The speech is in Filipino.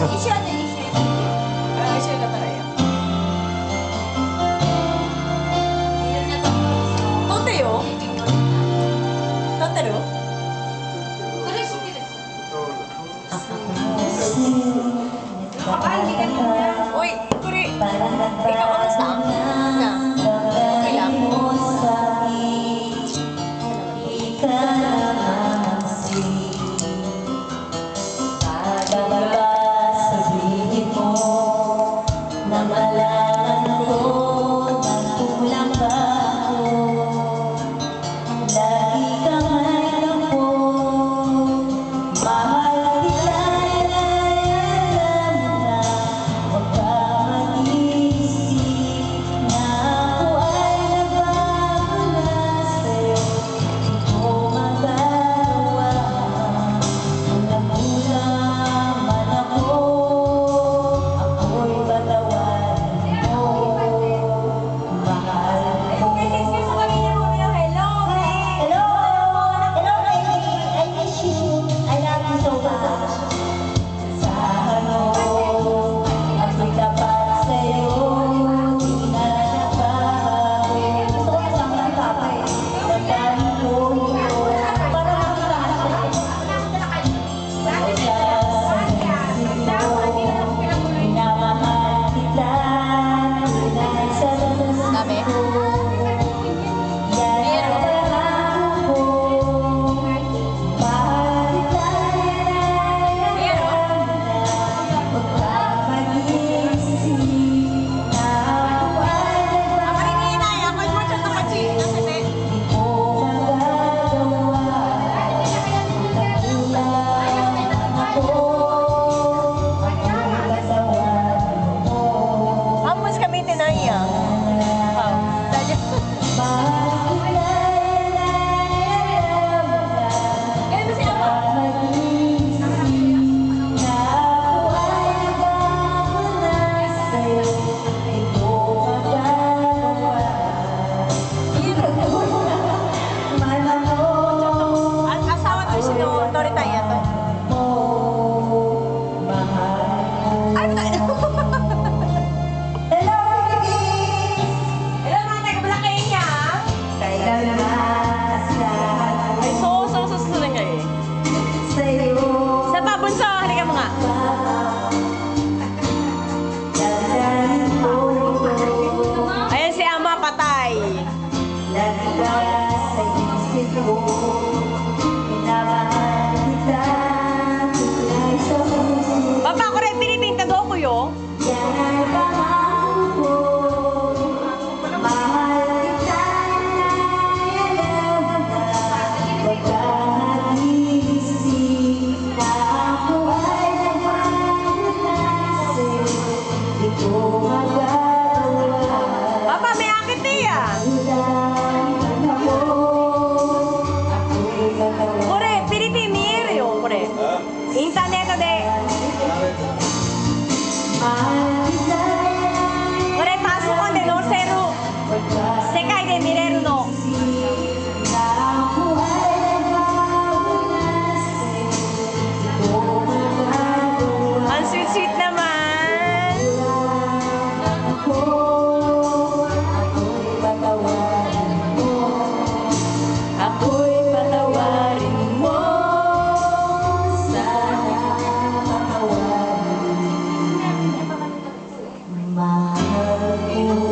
一緒やね、一緒やね。あ、一緒だったらいいや。撮ってよ。撮ってる？これ知ってる。Uy, Kuri, ikaw kamusta? Na? Okay lang? Papa, ako rin pinipinta do ko yo. Papa, may akit niya. Kore, Pilipin mirror yo, kore. Internet de. Kore, pasokon de no seru. Sekai de mireru no. Ang sweet-sweet naman. Ako'y patawarin mo. Sana patawarin. Mahal ko.